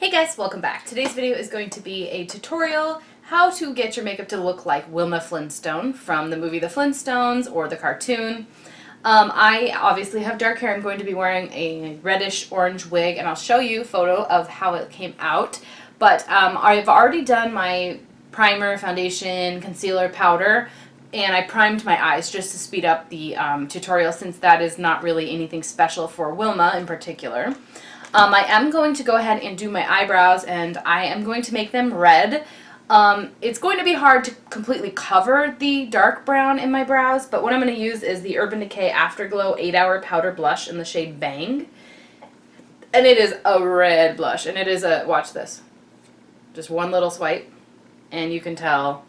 Hey guys, welcome back. Today's video is going to be a tutorial how to get your makeup to look like Wilma Flintstone from the movie The Flintstones or the cartoon. I obviously have dark hair. I'm going to be wearing a reddish orange wig and I'll show you a photo of how it came out. But I've already done my primer, foundation, concealer, powder, and I primed my eyes just to speed up the tutorial since that is not really anything special for Wilma in particular. I am going to go ahead and do my eyebrows, and I am going to make them red. It's going to be hard to completely cover the dark brown in my brows, but what I'm going to use is the Urban Decay Afterglow 8-Hour Powder Blush in the shade Bang. And it is a red blush, and it is a, watch this, just one little swipe, and you can tell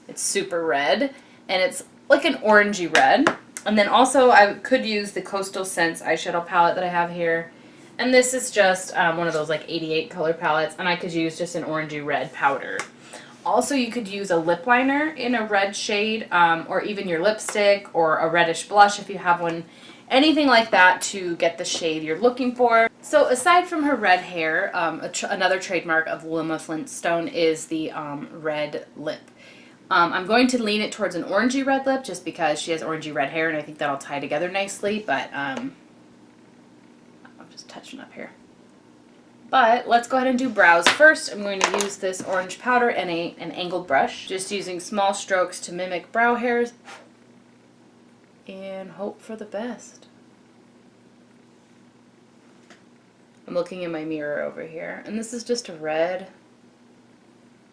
it's super red, and it's like an orangey red. And then also I could use the Coastal Scents eyeshadow palette that I have here. And this is just one of those like 88 color palettes, and I could use just an orangey red powder. Also, you could use a lip liner in a red shade, or even your lipstick, or a reddish blush if you have one. Anything like that to get the shade you're looking for. So aside from her red hair, another trademark of Wilma Flintstone is the red lip. I'm going to lean it towards an orangey red lip just because she has orangey red hair, and I think that'll tie together nicely, but touching up here. But let's go ahead and do brows first. I'm going to use this orange powder and an angled brush, just using small strokes to mimic brow hairs and hope for the best. I'm looking in my mirror over here, and this is just a red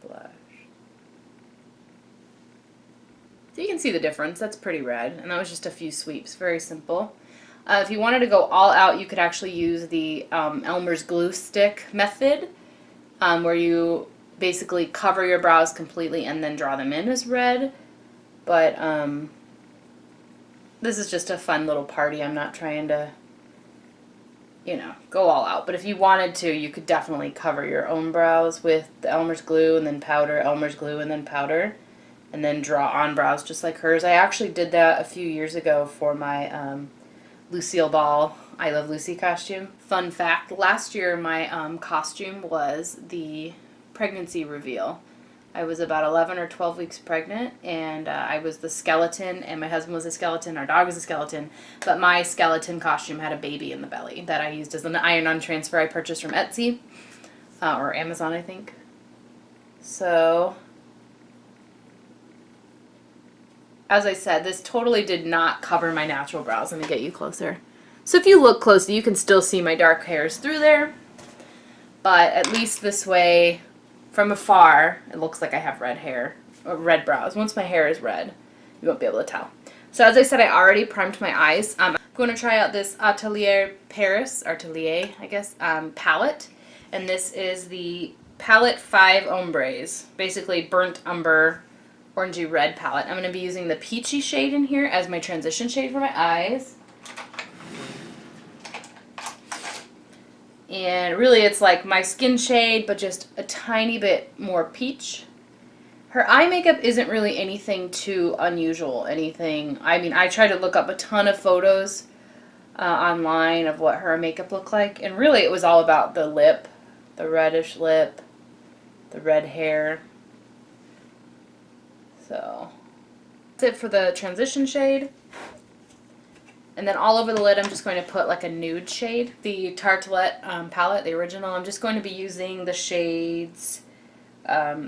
blush. So you can see the difference. That's pretty red, and that was just a few sweeps. Very simple. If you wanted to go all out, you could actually use the Elmer's glue stick method, where you basically cover your brows completely and then draw them in as red. But this is just a fun little party. I'm not trying to, you know, go all out. But if you wanted to, you could definitely cover your own brows with the Elmer's glue and then powder, Elmer's glue and then powder, and then draw on brows just like hers. I actually did that a few years ago for my Lucille Ball I Love Lucy costume. Fun fact, last year my costume was the pregnancy reveal. I was about 11 or 12 weeks pregnant, and I was the skeleton, and my husband was a skeleton, our dog was a skeleton, but my skeleton costume had a baby in the belly that I used as an iron-on transfer I purchased from Etsy, or Amazon I think. So as I said, this totally did not cover my natural brows. Let me get you closer. So if you look closely, you can still see my dark hairs through there. But at least this way, from afar, it looks like I have red hair, or red brows. Once my hair is red, you won't be able to tell. So as I said, I already primed my eyes. I'm going to try out this Atelier, I guess, palette. And this is the Palette 5 Ombres, basically burnt umber, orangey red palette. I'm going to be using the peachy shade in here as my transition shade for my eyes. And really it's like my skin shade, but just a tiny bit more peach. Her eye makeup isn't really anything too unusual, I mean, I tried to look up a ton of photos online of what her makeup looked like, and really it was all about the lip, the reddish lip, the red hair. So that's it for the transition shade. And then all over the lid I'm just going to put like a nude shade. The Tartelette palette, the original, I'm just going to be using the shades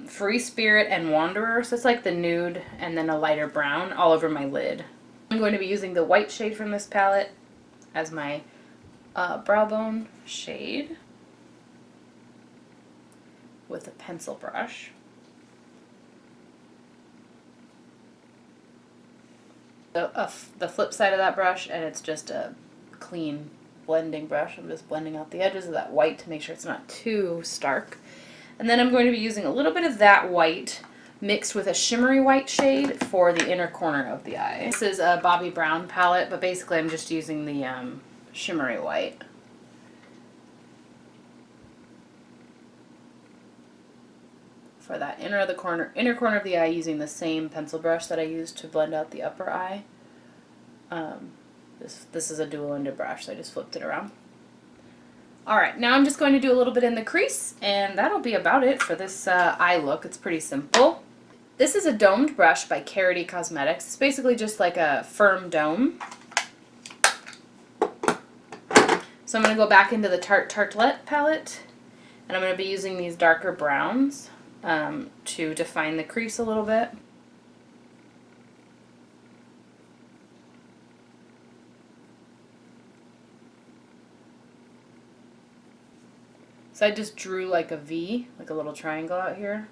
Free Spirit and Wanderer. So it's like the nude and then a lighter brown all over my lid. I'm going to be using the white shade from this palette as my brow bone shade with a pencil brush. The flip side of that brush, and it's just a clean blending brush. I'm just blending out the edges of that white to make sure it's not too stark. And then I'm going to be using a little bit of that white mixed with a shimmery white shade for the inner corner of the eye. This is a Bobbi Brown palette, but basically I'm just using the shimmery white. For that inner corner of the eye, using the same pencil brush that I used to blend out the upper eye. This is a dual-ended brush, so I just flipped it around. Alright, now I'm just going to do a little bit in the crease, and that'll be about it for this eye look. It's pretty simple. This is a domed brush by Carity Cosmetics. It's basically just like a firm dome. So I'm going to go back into the Tartelette palette, and I'm going to be using these darker browns to define the crease a little bit. So I just drew like a V, like a little triangle out here.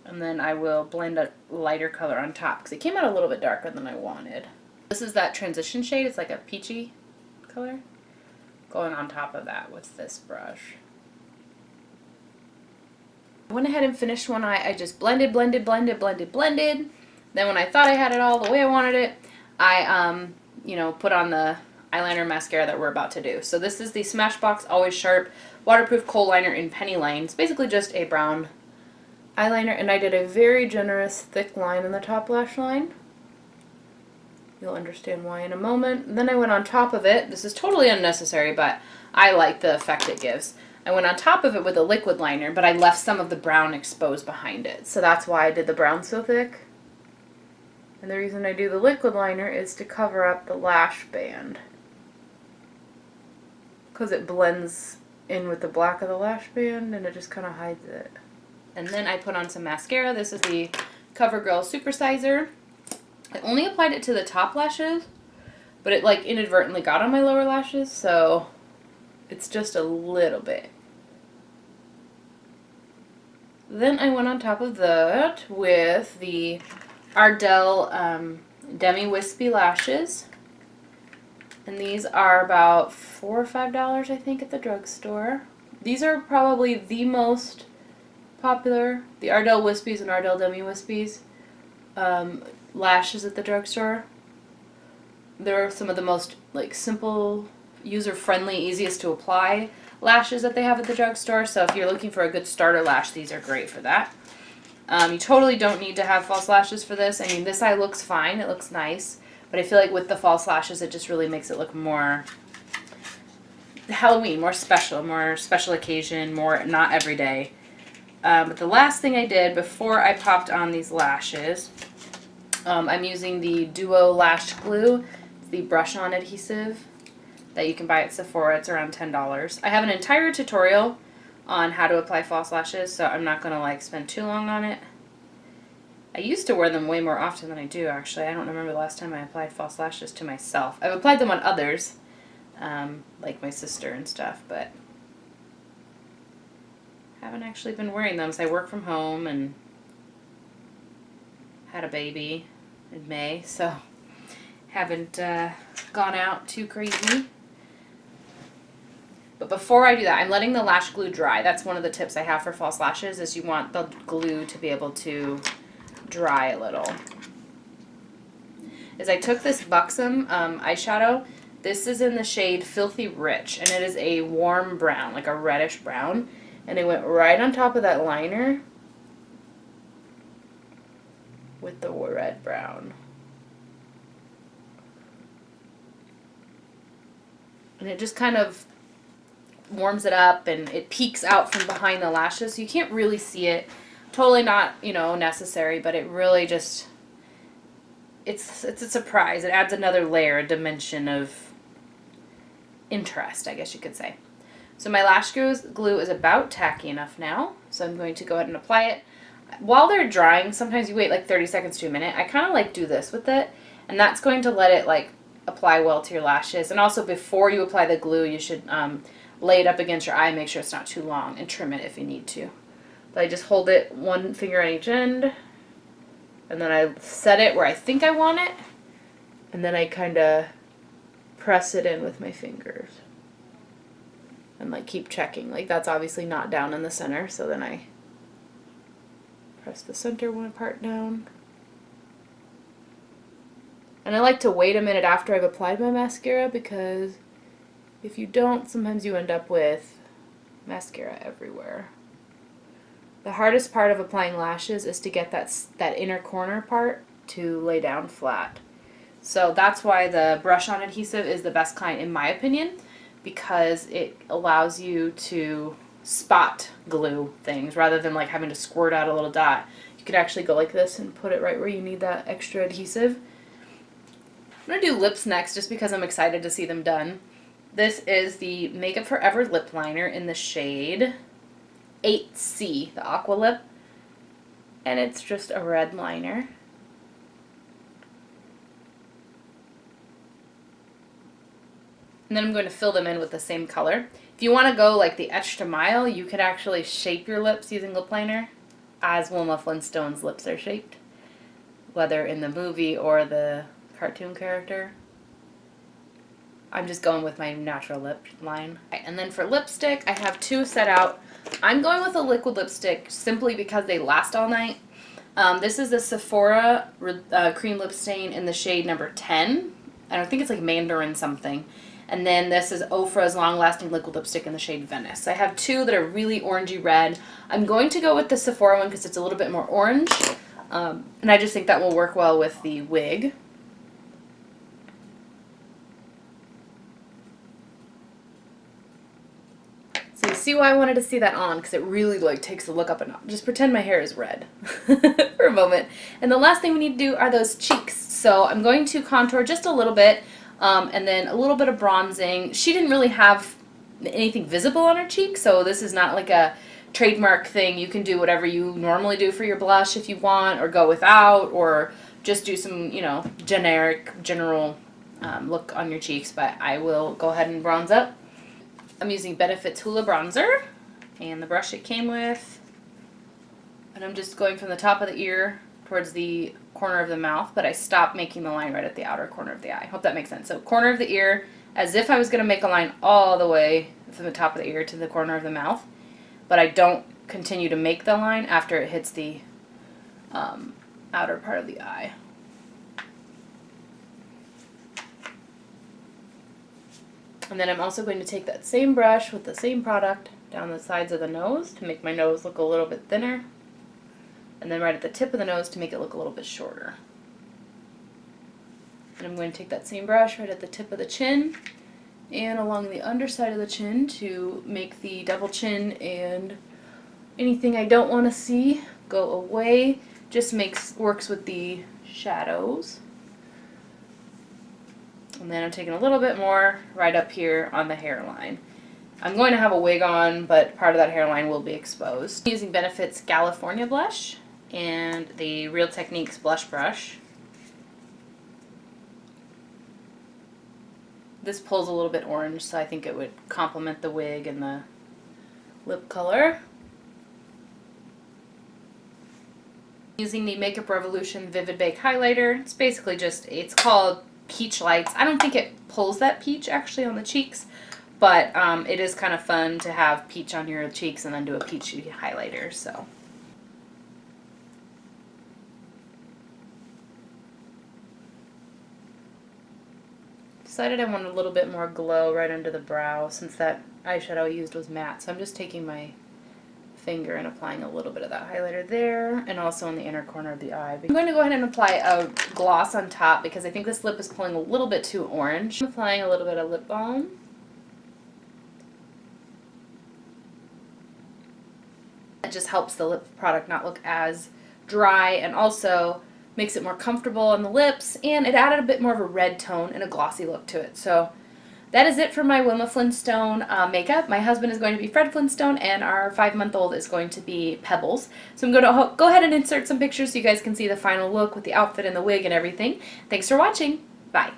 And then I will blend a lighter color on top because it came out a little bit darker than I wanted. This is that transition shade. It's like a peachy color. Going on top of that with this brush. I went ahead and finished one eye. I just blended. Then when I thought I had it all the way I wanted it, I put on the eyeliner mascara that we're about to do. So this is the Smashbox Always Sharp Waterproof Kohl Liner in Penny Lane. It's basically just a brown eyeliner, and I did a very generous thick line in the top lash line. You'll understand why in a moment. And then I went on top of it. This is totally unnecessary, but I like the effect it gives. I went on top of it with a liquid liner, but I left some of the brown exposed behind it. So that's why I did the brown so thick. And the reason I do the liquid liner is to cover up the lash band, because it blends in with the black of the lash band and it just kind of hides it. And then I put on some mascara. This is the CoverGirl Supersizer. I only applied it to the top lashes, but it like inadvertently got on my lower lashes, so it's just a little bit. Then I went on top of that with the Ardell Demi Wispy Lashes. And these are about $4 or $5, I think, at the drugstore. These are probably the most popular, the Ardell Wispies and Ardell Demi Wispies lashes at the drugstore. They're some of the most like simple, user-friendly, easiest to apply lashes that they have at the drugstore. So if you're looking for a good starter lash, these are great for that. You totally don't need to have false lashes for this. I mean, this eye looks fine. It looks nice. But I feel like with the false lashes, it just really makes it look more Halloween, more special occasion, more not every day. But the last thing I did before I popped on these lashes, I'm using the Duo Lash Glue. It's the brush-on adhesive that you can buy at Sephora. It's around $10. I have an entire tutorial on how to apply false lashes, so I'm not going to like spend too long on it. I used to wear them way more often than I do, actually. I don't remember the last time I applied false lashes to myself. I've applied them on others, like my sister and stuff, but haven't actually been wearing them, so I work from home and had a baby in May, so haven't gone out too crazy. But before I do that, I'm letting the lash glue dry. That's one of the tips I have for false lashes, is you want the glue to be able to dry a little. Is I took this Buxom eyeshadow. This is in the shade Filthy Rich, and it is a warm brown, like a reddish brown, and I went right on top of that liner with the red brown. And it just kind of warms it up, and it peeks out from behind the lashes, so you can't really see it. Totally not, necessary, but it really just, it's a surprise. It adds another layer, a dimension of interest, I guess you could say. So my lash glue is about tacky enough now, so I'm going to go ahead and apply it. While they're drying, sometimes you wait like 30 seconds to a minute. I kind of like do this with it, and that's going to let it like apply well to your lashes. And also before you apply the glue, you should lay it up against your eye, make sure it's not too long, and trim it if you need to. But I just hold it one finger on each end, and then I set it where I think I want it, and then I kind of press it in with my fingers. And like keep checking. Like that's obviously not down in the center, so then I press the center one part down. And I like to wait a minute after I've applied my mascara, because if you don't, sometimes you end up with mascara everywhere. The hardest part of applying lashes is to get that inner corner part to lay down flat. So that's why the brush-on adhesive is the best kind, in my opinion, because it allows you to spot glue things rather than like having to squirt out a little dot. You could actually go like this and put it right where you need that extra adhesive. I'm going to do lips next just because I'm excited to see them done. This is the Makeup Forever lip liner in the shade 8C, the Aqua Lip. And it's just a red liner. And then I'm going to fill them in with the same color. If you want to go like the extra mile, you could actually shape your lips using lip liner as Wilma Flintstone's lips are shaped, whether in the movie or the cartoon character. I'm just going with my natural lip line. And then for lipstick, I have two set out. I'm going with a liquid lipstick simply because they last all night. This is the Sephora cream lip stain in the shade number 10. I don't think it's like Mandarin something. And then this is Ofra's Long Lasting Liquid Lipstick in the shade Venice. I have two that are really orangey red. I'm going to go with the Sephora one because it's a little bit more orange. And I just think that will work well with the wig. So you see why I wanted to see that on, because it really like takes the look up a notch. Just pretend my hair is red for a moment. And the last thing we need to do are those cheeks. So I'm going to contour just a little bit. And then a little bit of bronzing. She didn't really have anything visible on her cheek, so this is not like a trademark thing. You can do whatever you normally do for your blush if you want, or go without, or just do some, you know, general look on your cheeks, but I will go ahead and bronze up. I'm using Benefit's Hoola Bronzer, and the brush it came with, and I'm just going from the top of the ear towards the corner of the mouth, but I stopped making the line right at the outer corner of the eye. Hope that makes sense. So corner of the ear, as if I was going to make a line all the way from the top of the ear to the corner of the mouth, but I don't continue to make the line after it hits the outer part of the eye. And then I'm also going to take that same brush with the same product down the sides of the nose to make my nose look a little bit thinner. And then right at the tip of the nose to make it look a little bit shorter. And I'm going to take that same brush right at the tip of the chin and along the underside of the chin to make the double chin and anything I don't want to see go away. Just works with the shadows. And then I'm taking a little bit more right up here on the hairline. I'm going to have a wig on, but part of that hairline will be exposed. I'm using Benefit's California blush and the Real Techniques blush brush. This pulls a little bit orange, so I think it would complement the wig and the lip color. Using the Makeup Revolution Vivid Bake Highlighter. It's basically just, it's called Peach Lights. I don't think it pulls that peach actually on the cheeks, but it is kind of fun to have peach on your cheeks and then do a peachy highlighter, so. Decided I wanted a little bit more glow right under the brow since that eyeshadow I used was matte. So I'm just taking my finger and applying a little bit of that highlighter there and also in the inner corner of the eye. I'm going to go ahead and apply a gloss on top because I think this lip is pulling a little bit too orange. I'm applying a little bit of lip balm. It just helps the lip product not look as dry and also makes it more comfortable on the lips, and it added a bit more of a red tone and a glossy look to it. So that is it for my Wilma Flintstone makeup. My husband is going to be Fred Flintstone, and our 5-month-old is going to be Pebbles. So I'm going to go ahead and insert some pictures so you guys can see the final look with the outfit and the wig and everything. Thanks for watching. Bye.